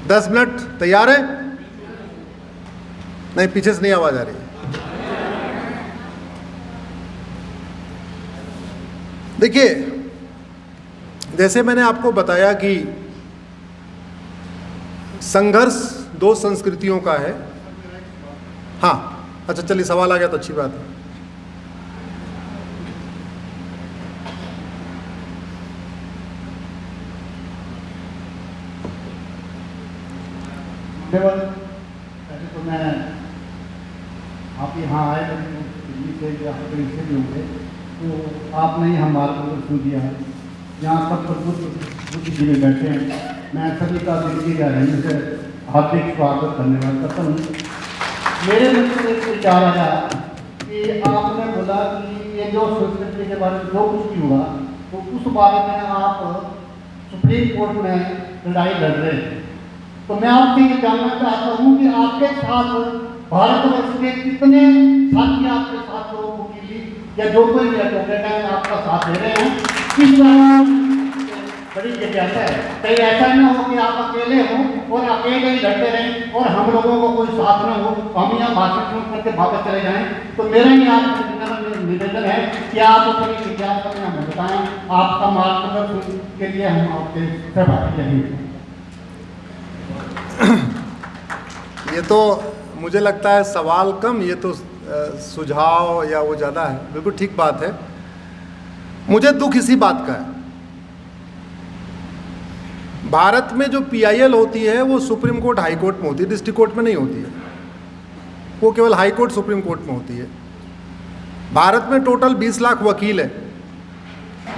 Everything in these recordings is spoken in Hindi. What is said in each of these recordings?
10 मिनट तैयार है? नहीं, पीछे से नहीं आवाज आ रही। देखिए, जैसे मैंने आपको बताया कि संघर्ष दो संस्कृतियों का है। हाँ, अच्छा चलिए, सवाल आ गया तो अच्छी बात है। ऐसे तो मैं आप यहाँ आए दिल्ली से या कहीं से भी होंगे, तो आपने ही हमारा प्रदर्शन दिया है। यहाँ सब पर बुद्धिजीवी बैठे हैं। मैं सभी का दिल्ली का रहने से हार्दिक स्वागत धन्यवाद करता हूँ। मेरे मन से एक विचार आया कि आपने बोला कि ये जो संस्कृति के बारे में जो कुछ भी हुआ, तो उस बारे में आप सुप्रीम कोर्ट में लड़ाई लड़ रहे हैं। तो मैं आपसे ये जानना चाहता हूँ कि आपके साथ भारतवर्ष के कितने साथी आपके साथ वकीली या जो कोई भी एडवोकेट है आपका साथ दे रहे हैं? किस बड़ी जिज्ञासा है। कहीं ऐसा न हो कि आप अकेले हो और अकेले ही लड़ते रहें और हम लोगों को कोई साथ न हो, हम यहाँ भाषण सुन करके वापस चले जाएं। तो मेरा ही आपसे निवेदन है कि आप अपनी जिज्ञासा में हमें बताएं। आपका मार्गदर्शन के लिए हम आपके सहभागी रहेंगे। ये तो मुझे लगता है सवाल कम, ये तो सुझाव या वो ज़्यादा है। बिल्कुल ठीक बात है। मुझे दुख इसी बात का है, भारत में जो PIL होती है वो सुप्रीम कोर्ट हाई कोर्ट में होती है, डिस्ट्रिक्ट कोर्ट में नहीं होती है। वो केवल हाई कोर्ट सुप्रीम कोर्ट में होती है। भारत में टोटल 20 लाख वकील है।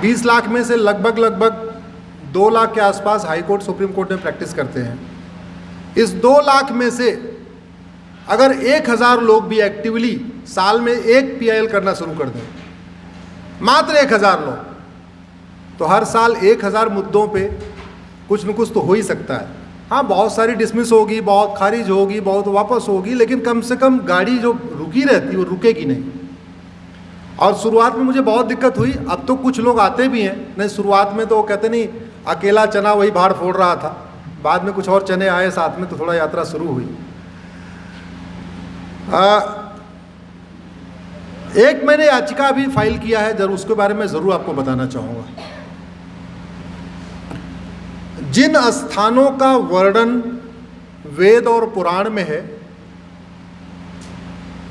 20 लाख में से लगभग 2 लाख के आसपास हाई कोर्ट सुप्रीम कोर्ट में प्रैक्टिस करते हैं। इस 2 लाख में से अगर 1000 लोग भी एक्टिवली साल में एक PIL करना शुरू कर दें, मात्र 1000 लोग, तो हर साल 1000 मुद्दों पे कुछ न कुछ तो हो ही सकता है। हाँ, बहुत सारी डिसमिस होगी, बहुत खारिज होगी, बहुत वापस होगी, लेकिन कम से कम गाड़ी जो रुकी रहती है वो रुकेगी नहीं। और शुरुआत में मुझे बहुत दिक्कत हुई। अब तो कुछ लोग आते भी हैं। नहीं, शुरुआत में तो वो कहते नहीं, अकेला चना वही भाड़ फोड़ रहा था। बाद में कुछ और चने आए साथ में, तो थोड़ा यात्रा शुरू हुई। एक मैंने याचिका भी फाइल किया है, जरूर उसके बारे में ज़रूर आपको बताना चाहूँगा। जिन स्थानों का वर्णन वेद और पुराण में है,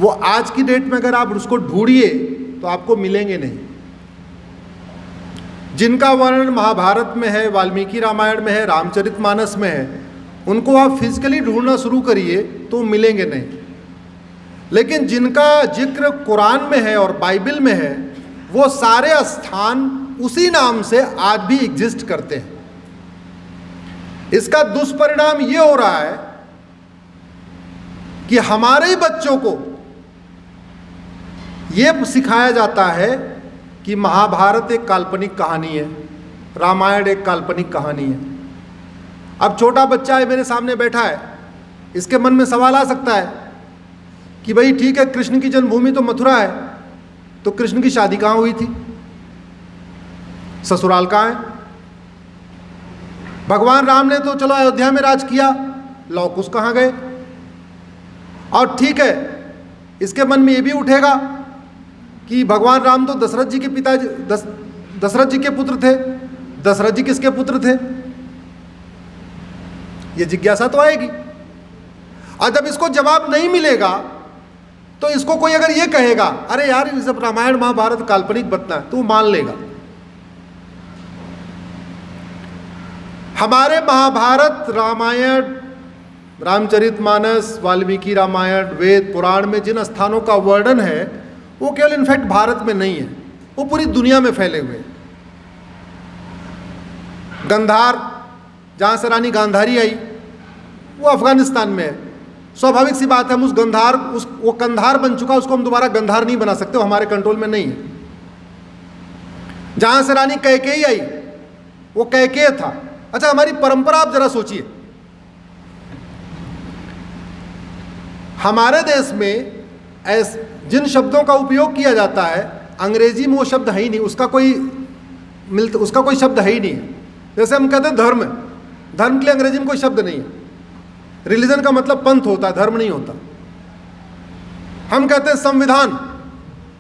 वो आज की डेट में अगर आप उसको ढूंढिए तो आपको मिलेंगे नहीं। जिनका वर्णन महाभारत में है, वाल्मीकि रामायण में है, रामचरितमानस में है, उनको आप फिजिकली ढूंढना शुरू करिए तो मिलेंगे नहीं। लेकिन जिनका जिक्र कुरान में है और बाइबल में है, वो सारे स्थान उसी नाम से आज भी एग्जिस्ट करते हैं। इसका दुष्परिणाम ये हो रहा है कि हमारे ही बच्चों को ये सिखाया जाता है कि महाभारत एक काल्पनिक कहानी है, रामायण एक काल्पनिक कहानी है। अब छोटा बच्चा है, मेरे सामने बैठा है, इसके मन में सवाल आ सकता है कि भाई ठीक है, कृष्ण की जन्मभूमि तो मथुरा है, तो कृष्ण की शादी कहाँ हुई थी? ससुराल कहाँ है? भगवान राम ने तो चलो अयोध्या में राज किया, लव कुश कहाँ गए? और ठीक है, इसके मन में ये भी उठेगा कि भगवान राम तो दशरथ जी के पिताजी दशरथ जी के पुत्र थे। दशरथ जी किसके पुत्र थे? ये जिज्ञासा तो आएगी। और जब इसको जवाब नहीं मिलेगा तो इसको कोई अगर ये कहेगा, अरे यार ये सब रामायण महाभारत काल्पनिक बतना है, तो वो मान लेगा। हमारे महाभारत, रामायण, रामचरितमानस, वाल्मीकि रामायण, वेद, पुराण में जिन स्थानों का वर्णन है, वो केवल इनफैक्ट भारत में नहीं है, वो पूरी दुनिया में फैले हुए हैं। गंधार, जहाँ से रानी गांधारी आई, वो अफगानिस्तान में है। स्वाभाविक सी बात है, हम उस गंधार, वो कंधार बन चुका, उसको हम दोबारा गंधार नहीं बना सकते, वो हमारे कंट्रोल में नहीं है। जहाँ से रानी कैकेयी आई, वो कैकेय था। अच्छा, हमारी परंपरा आप जरा सोचिए, हमारे देश में जिन शब्दों का उपयोग किया जाता है, अंग्रेजी में वो शब्द है ही नहीं, उसका कोई शब्द है ही नहीं। जैसे हम कहते हैं धर्म, धर्म के लिए अंग्रेजी में कोई शब्द नहीं है। रिलीजन का मतलब पंथ होता है, धर्म नहीं होता। हम कहते हैं संविधान,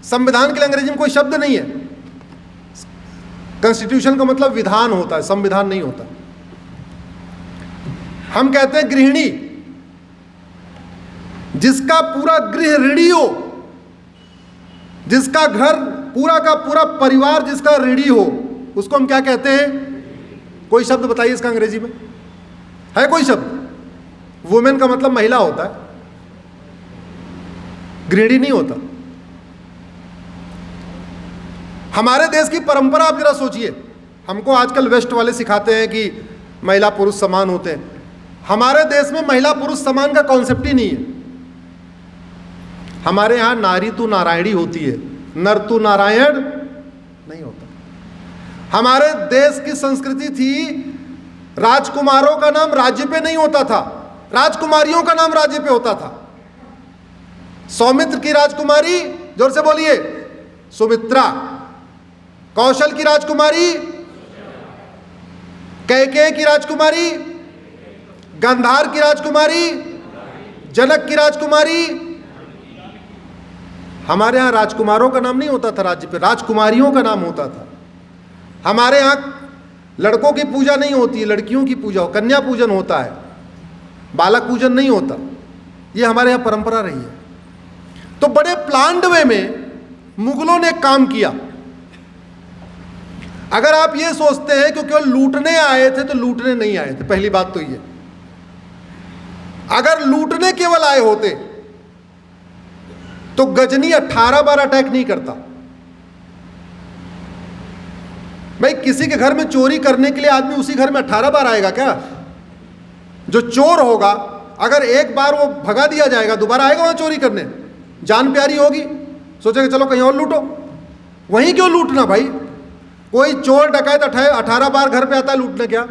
संविधान के लिए अंग्रेजी में कोई शब्द नहीं है। कॉन्स्टिट्यूशन का मतलब विधान होता है, संविधान नहीं होता। हम कहते हैं गृहिणी, जिसका पूरा गृह ऋणी हो, जिसका घर पूरा का पूरा परिवार जिसका ऋणी हो, उसको हम क्या कहते हैं? कोई शब्द बताइए इसका अंग्रेजी में, है कोई शब्द? वुमेन का मतलब महिला होता है, गृहिणी नहीं होता। हमारे देश की परंपरा आप जरा सोचिए, हमको आजकल वेस्ट वाले सिखाते हैं कि महिला पुरुष समान होते हैं। हमारे देश में महिला पुरुष समान का कॉन्सेप्ट ही नहीं है। हमारे यहां नारी तू नारायणी होती है, नर तू नारायण नहीं होता। हमारे देश की संस्कृति थी, राजकुमारों का नाम राज्य पे नहीं होता था, राजकुमारियों का नाम राज्य पे होता था। सौमित्र की राजकुमारी, जोर से बोलिए, सुमित्रा। कौशल की राजकुमारी कैकेयी की राजकुमारी, गांधार की राजकुमारी, जनक की राजकुमारी। हमारे यहां राजकुमारों का नाम नहीं होता था राज्य पे, राजकुमारियों का नाम होता था। हमारे यहां लड़कों की पूजा नहीं होती है, लड़कियों की पूजा हो, कन्या पूजन होता है, बालक पूजन नहीं होता। ये हमारे यहां परंपरा रही है। तो बड़े प्लान्ड वे में मुगलों ने काम किया। अगर आप ये सोचते हैं कि केवल लूटने आए थे, तो लूटने नहीं आए थे, पहली बात तो ये। अगर लूटने केवल आए होते तो गजनी 18 बार अटैक नहीं करता। भाई किसी के घर में चोरी करने के लिए आदमी उसी घर में 18 बार आएगा क्या? जो चोर होगा, अगर एक बार वो भगा दिया जाएगा, दोबारा आएगा वहां चोरी करने? जान प्यारी होगी, सोचेंगे चलो कहीं और लूटो। वहीं क्यों लूटना भाई? कोई चोर डकैत 18 बार घर पे आता है लूटने क्या?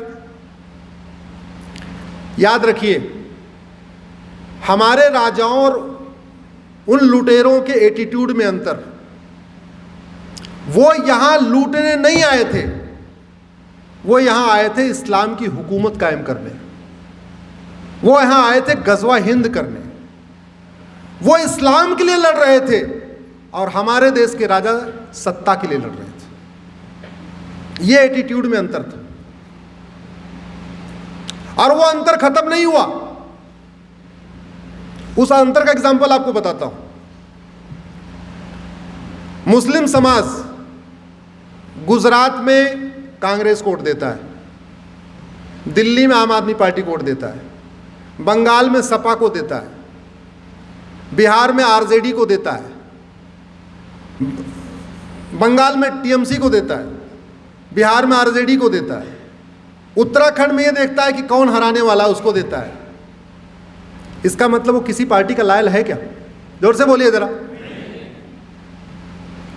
याद रखिए, हमारे राजाओं और उन लुटेरों के एटीट्यूड में अंतर। वो यहां लूटने नहीं आए थे, वो यहां आए थे इस्लाम की हुकूमत कायम करने। वो यहां आए थे गजवा हिंद करने। वो इस्लाम के लिए लड़ रहे थे और हमारे देश के राजा सत्ता के लिए लड़ रहे थे। ये एटीट्यूड में अंतर था और वो अंतर खत्म नहीं हुआ। उस अंतर का एग्जांपल आपको बताता हूं। मुस्लिम समाज गुजरात में कांग्रेस को वोट देता है, दिल्ली में आम आदमी पार्टी को वोट देता है, बंगाल में सपा को देता है, बिहार में आरजेडी को देता है, बंगाल में टीएमसी को देता है, बिहार में आरजेडी को देता है, उत्तराखंड में यह देखता है कि कौन हराने वाला है उसको देता है। इसका मतलब वो किसी पार्टी का लायल है क्या? जोर से बोलिए जरा।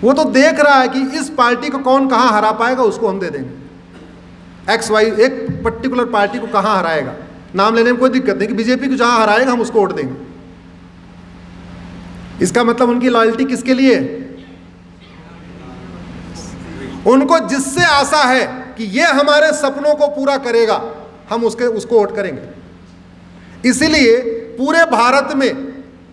वो तो देख रहा है कि इस पार्टी को कौन कहां हरा पाएगा, उसको हम दे देंगे। एक्स वाई एक पर्टिकुलर पार्टी को कहां हराएगा, नाम लेने में कोई दिक्कत नहीं, कि बीजेपी को जहां हराएगा हम उसको वोट देंगे। इसका मतलब उनकी लॉयल्टी किसके लिए है? उनको जिससे आशा है कि ये हमारे सपनों को पूरा करेगा, हम उसको वोट करेंगे। इसीलिए पूरे भारत में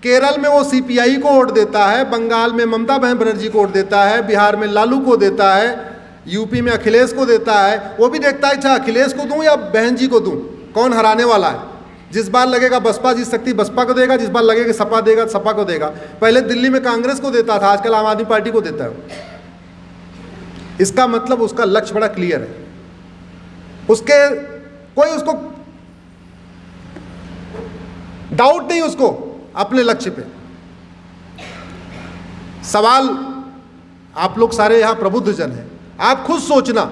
केरल में वो सीपीआई को वोट देता है, बंगाल में ममता बनर्जी को वोट देता है, बिहार में लालू को देता है, यूपी में अखिलेश को देता है। वो भी देखता है अच्छा अखिलेश को दूं या बहन जी को दूं, कौन हराने वाला है। जिस बार लगेगा बसपा जीत सकती बसपा को देगा, जिस बार लगेगा सपा देगा सपा को देगा। पहले दिल्ली में कांग्रेस को देता था, आजकल आम आदमी पार्टी को देता है। इसका मतलब उसका लक्ष्य बड़ा क्लियर है, उसके कोई उसको डाउट नहीं उसको अपने लक्ष्य पे। सवाल, आप लोग सारे यहां प्रबुद्ध जन हैं, आप खुद सोचना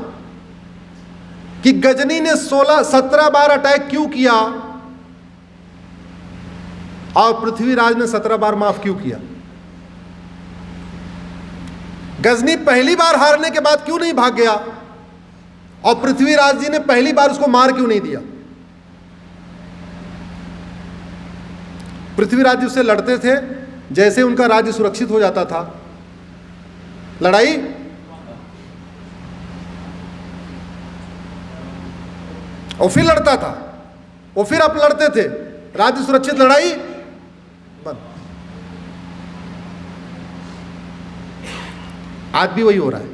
कि गजनी ने 17 बार अटैक क्यों किया और पृथ्वीराज ने 17 बार माफ क्यों किया? गजनी पहली बार हारने के बाद क्यों नहीं भाग गया और पृथ्वीराज जी ने पहली बार उसको मार क्यों नहीं दिया? पृथ्वीराज जी उससे लड़ते थे, जैसे उनका राज्य सुरक्षित हो जाता था लड़ाई और फिर लड़ता था, और फिर आप लड़ते थे, राज्य सुरक्षित लड़ाई बंद। आज भी वही हो रहा है।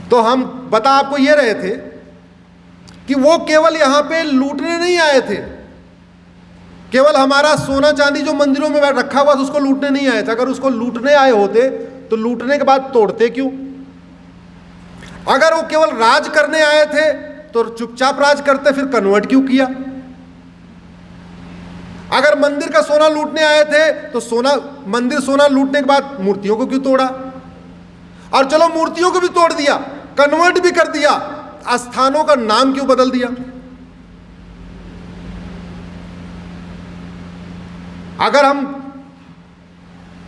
तो हम बता आपको ये रहे थे कि वो केवल यहां पे लूटने नहीं आए थे, केवल हमारा सोना चांदी जो मंदिरों में रखा हुआ था उसको लूटने नहीं आए थे। अगर उसको लूटने आए होते तो लूटने के बाद तोड़ते क्यों? अगर वो केवल राज करने आए थे तो चुपचाप राज करते, फिर कन्वर्ट क्यों किया? अगर मंदिर का सोना लूटने आए थे तो मंदिर सोना लूटने के बाद मूर्तियों को क्यों तोड़ा? और चलो मूर्तियों को भी तोड़ दिया, कन्वर्ट भी कर दिया, स्थानों का नाम क्यों बदल दिया? अगर हम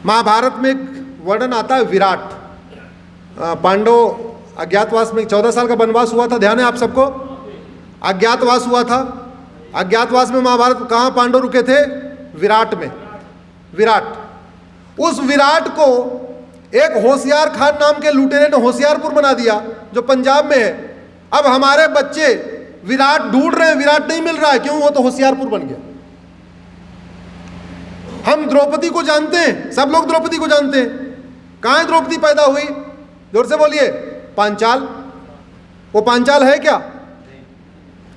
महाभारत में एक वर्णन आता है विराट, पांडव अज्ञातवास में 14 साल का वनवास हुआ था, ध्यान है आप सबको? अज्ञातवास हुआ था। अज्ञातवास में महाभारत कहां पांडव रुके थे? विराट में। विराट, उस विराट को एक होशियार खान नाम के लुटेरे ने होशियारपुर बना दिया जो पंजाब में है। अब हमारे बच्चे विराट ढूंढ रहे हैं, विराट नहीं मिल रहा है, क्यों? वो तो होशियारपुर बन गया। हम द्रौपदी को जानते हैं, सब लोग द्रौपदी को जानते हैं। कहां है द्रौपदी पैदा हुई? जोर से बोलिए। पांचाल। वो पांचाल है क्या?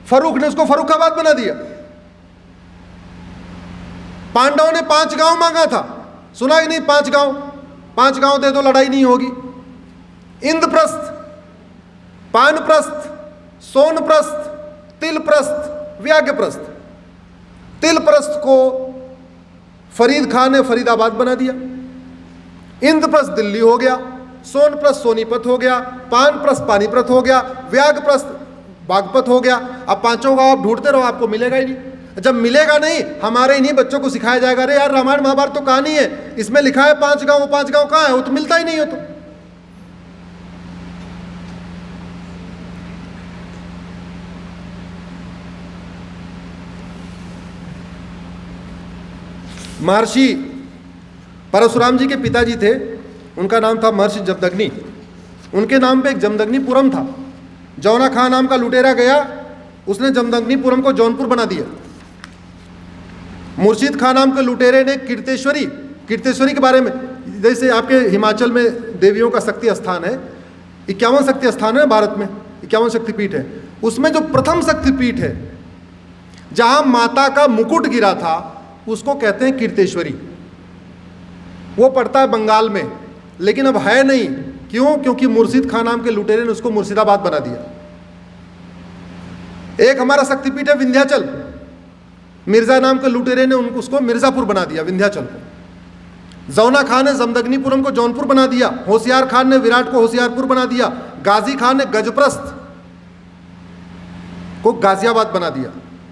फर्रुख ने उसको फर्रुखाबाद बना दिया। पांडवों ने 5 गांव मांगा था, सुना कि नहीं? 5 गांव दे दो, लड़ाई नहीं होगी। इंद्रप्रस्थ, पानप्रस्थ, सोनप्रस्थ, तिलप्रस्थ, व्याघ्रप्रस्थ। तिलप्रस्थ को फरीद खान ने फरीदाबाद बना दिया। इंद्रप्रस्थ दिल्ली हो गया, सोनप्रस्थ सोनीपत हो गया, पानप्रस्थ पानीपत हो गया, व्याघ्रप्रस्थ बागपत हो गया। अब 5 गांव आप ढूंढते रहो, आपको मिलेगा ही नहीं। जब मिलेगा नहीं, हमारे इन्हीं बच्चों को सिखाया जाएगा, अरे यार रामायण महाभारत तो कहानी है, इसमें लिखा है 5 गांव, वो 5 गांव कहां है? वो तो मिलता ही नहीं हो। तो महर्षि परशुराम जी के पिताजी थे, उनका नाम था महर्षि जमदग्नि। उनके नाम पे एक जमदग्निपुरम था। जौना खां नाम का लुटेरा गया, उसने जमदग्निपुरम को जौनपुर बना दिया। मुर्शिद खां नाम के लुटेरे ने कीर्तेश्वरी के बारे में, जैसे आपके हिमाचल में देवियों का शक्ति स्थान है, 51 शक्ति स्थान है भारत में, 51 शक्तिपीठ है। उसमें जो प्रथम शक्तिपीठ है, जहां माता का मुकुट गिरा था, उसको कहते हैं कीर्तेश्वरी। वो पड़ता है बंगाल में, लेकिन अब है नहीं। क्यों? क्योंकि मुर्शिद खां नाम के लुटेरे ने उसको मुर्शिदाबाद बना दिया। एक हमारा शक्तिपीठ है विंध्याचल, मिर्जा नाम के लुटेरे ने उसको मिर्जापुर बना दिया, विंध्याचल को। जौना खान ने जमदग्निपुरम को जौनपुर बना दिया, होशियार खान ने विराट को होशियारपुर बना दिया, गाजी खान ने गजप्रस्थ को गाजियाबाद बना दिया,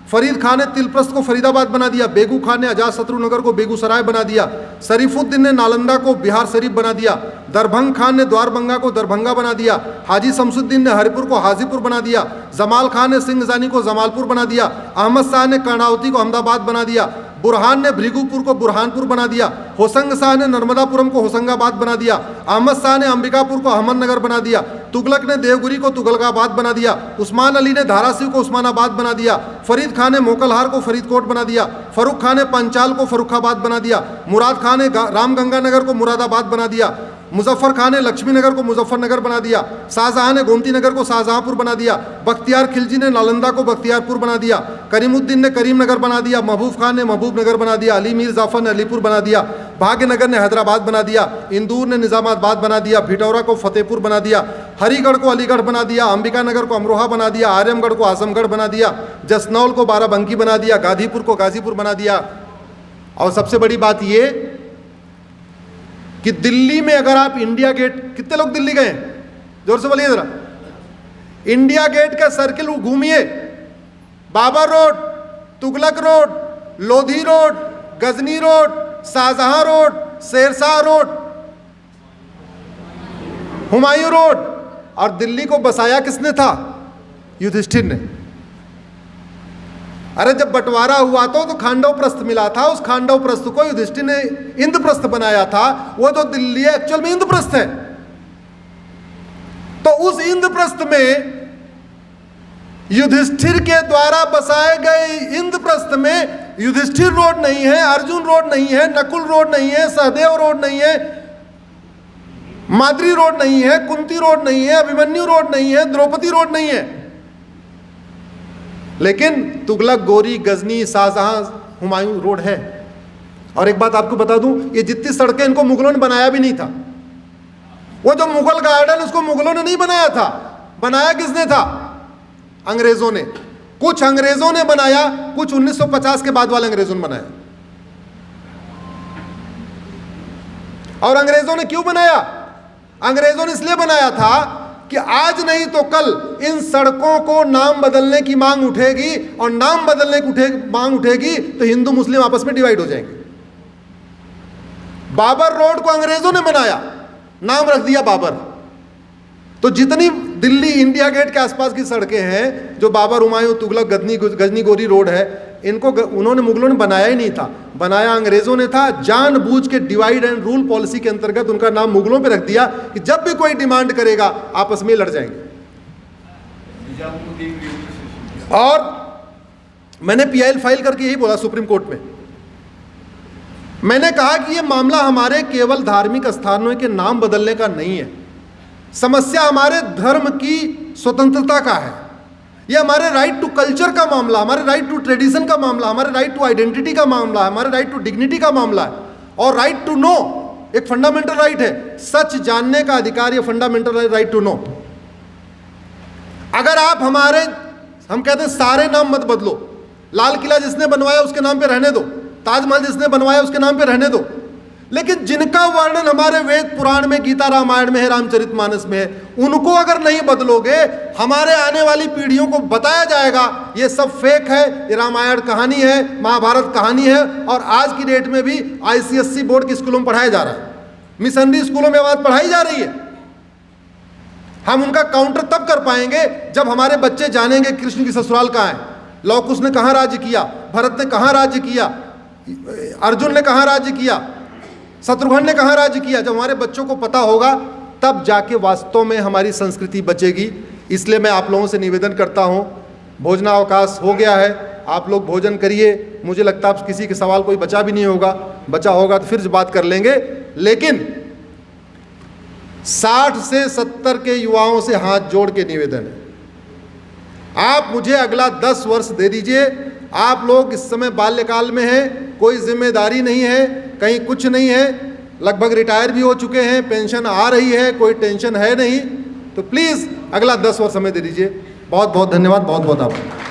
फरीद खान ने तिलप्रस्थ को फरीदाबाद बना दिया, बेगू खान ने अजातशत्रु नगर को बेगूसराय बना दिया, शरीफुद्दीन ने नालंदा को बिहार शरीफ बना दिया, दरभंग खान ने द्वारबंगा को दरभंगा बना दिया, हाजी शमसुद्दीन ने हरिपुर को हाजीपुर बना दिया, जमाल खान ने सिंहजानी को जमालपुर बना दिया, अहमद शाह ने कर्णावती को अहमदाबाद बना दिया, बुरहान ने भृगुपुर को बुरहानपुर बना दिया, होशंग शाह ने नर्मदापुरम को होशंगाबाद बना दिया, अहमद शाह ने अंबिकापुर को अहमदनगर बना दिया, तुगलक ने देवगिरी को तुगलकाबाद बना दिया, उस्मान अली ने धाराशिव को उस्मानाबाद बना दिया, फरीद खान ने मोकलहार को फरीदकोट बना दिया, फर्रुख खान ने पंचाल को फर्रुखाबाद बना दिया, मुराद खान ने रामगंगानगर को मुरादाबाद बना दिया, मुजफ्फर खान ने लक्ष्मीनगर को मुजफ्फरनगर बना दिया, शाहजहां ने गोमती नगर को शाहजहांपुर बना दिया, बख्तियार खिलजी ने नालंदा को बख्तियारपुर बना दिया, करीमुद्दीन ने करीमनगर बना दिया, महबूब खान ने महबूबनगर बना दिया, अली मीर जाफर ने अलीपुर बना दिया, भाग्यनगर ने हैदराबाद बना दिया, इंदौर ने निजामाबाद बना दिया, भिटौरा को फतेहपुर बना दिया, हरिगढ़ को अलीगढ़ बना दिया, अंबिकानगर को अमरोहा बना दिया, आर्यमगढ़ को आजमगढ़ बना दिया, जसनौल को बाराबंकी बना दिया, गाजीपुर को गाजीपुर बना दिया। और सबसे बड़ी बात ये कि दिल्ली में अगर आप इंडिया गेट, कितने लोग दिल्ली गए? जोर से बोलिए जरा। इंडिया गेट का सर्किल घूमिए, Babar road, Tughlaq road, Lodhi road, Ghazni road, Shahjahan road, Shershah road, Humayun road. और दिल्ली को बसाया किसने था? युधिष्ठिर ने। अरे जब बंटवारा हुआ तो खांडव प्रस्थ मिला था, उस खांडव प्रस्थ को युधिष्ठिर ने इंद्रप्रस्थ बनाया था। वो तो दिल्ली एक्चुअल में इंद्रप्रस्थ है। तो उस इंद्रप्रस्थ में युधिष्ठिर के द्वारा बसाए गए इंद्रप्रस्थ इंद्रप्रस्थ में युधिष्ठिर रोड नहीं है, अर्जुन रोड नहीं है, नकुल रोड नहीं है, सहदेव रोड नहीं है, माद्री रोड नहीं है, कुंती रोड नहीं है, अभिमन्यु रोड नहीं है, द्रौपदी रोड नहीं है। लेकिन तुगलक, गोरी, गजनी, शाहजहां, हुमायूं रोड है। और एक बात आपको बता दूं, ये जितनी सड़कें इनको मुगलों ने बनाया भी नहीं था। वो जो मुगल गार्डन उसको मुगलों ने नहीं बनाया था, बनाया किसने था? अंग्रेजों ने। कुछ अंग्रेजों ने बनाया, कुछ 1950 के बाद वाले अंग्रेजों ने बनाया। और अंग्रेजों ने क्यों बनाया? अंग्रेजों ने इसलिए बनाया था कि आज नहीं तो कल इन सड़कों को नाम बदलने की मांग उठेगी, और नाम बदलने की मांग उठेगी तो हिंदू मुस्लिम आपस में डिवाइड हो जाएंगे। बाबर रोड को अंग्रेजों ने बनाया, नाम रख दिया बाबर। तो जितनी दिल्ली इंडिया गेट के आसपास की सड़कें हैं, जो बाबर, हुमायूं, तुगलक, गजनी गोरी रोड है, इनको उन्होंने, मुगलों ने बनाया ही नहीं था, बनाया अंग्रेजों ने था। जानबूझ के डिवाइड एंड रूल पॉलिसी के अंतर्गत उनका नाम मुगलों पे रख दिया कि जब भी कोई डिमांड करेगा आपस में लड़ जाएंगे। और मैंने पीआईएल फाइल करके यही बोला सुप्रीम कोर्ट में। मैंने कहा कि यह मामला हमारे केवल धार्मिक स्थानों के नाम बदलने का नहीं है, समस्या हमारे धर्म की स्वतंत्रता का है। यह हमारे राइट टू कल्चर का मामला, हमारे राइट टू ट्रेडिशन का मामला, हमारे राइट टू आइडेंटिटी का मामला है, हमारे राइट टू डिग्निटी का मामला है। और राइट टू नो एक फंडामेंटल राइट है, सच जानने का अधिकार, ये फंडामेंटल राइट टू नो। अगर आप हमारे, हम कहते हैं सारे नाम मत बदलो, लाल किला जिसने बनवाया उसके नाम पे रहने दो, ताजमहल जिसने बनवाया उसके नाम पे रहने दो, लेकिन जिनका वर्णन हमारे वेद पुराण में, गीता रामायण में है, रामचरितमानस में है, उनको अगर नहीं बदलोगे, हमारे आने वाली पीढ़ियों को बताया जाएगा ये सब फेक है, ये रामायण कहानी है, महाभारत कहानी है। और आज की डेट में भी आईसीएसई बोर्ड के स्कूलों में पढ़ाया जा रहा है, मिशनरी स्कूलों में बात पढ़ाई जा रही है। हम उनका काउंटर तब कर पाएंगे जब हमारे बच्चे जानेंगे कृष्ण की ससुराल कहाँ है, लव कुश ने कहाँ राज्य किया, भरत ने कहाँ राज्य किया, अर्जुन ने कहाँ राज्य किया, शत्रुघ्न ने कहाँ राज्य किया। जब हमारे बच्चों को पता होगा तब जाके वास्तव में हमारी संस्कृति बचेगी। इसलिए मैं आप लोगों से निवेदन करता हूँ, भोजनावकाश हो गया है, आप लोग भोजन करिए। मुझे लगता है किसी के सवाल कोई बचा भी नहीं होगा, बचा होगा तो फिर बात कर लेंगे। लेकिन 60 से 70 के युवाओं से हाथ जोड़ के निवेदन है, आप मुझे अगला 10 वर्ष दे दीजिए। आप लोग इस समय बाल्यकाल में हैं, कोई जिम्मेदारी नहीं है, कहीं कुछ नहीं है, लगभग रिटायर भी हो चुके हैं, पेंशन आ रही है, कोई टेंशन है नहीं। तो प्लीज़ अगला 10 वर्ष समय दे दीजिए। बहुत बहुत धन्यवाद, बहुत बहुत आभार।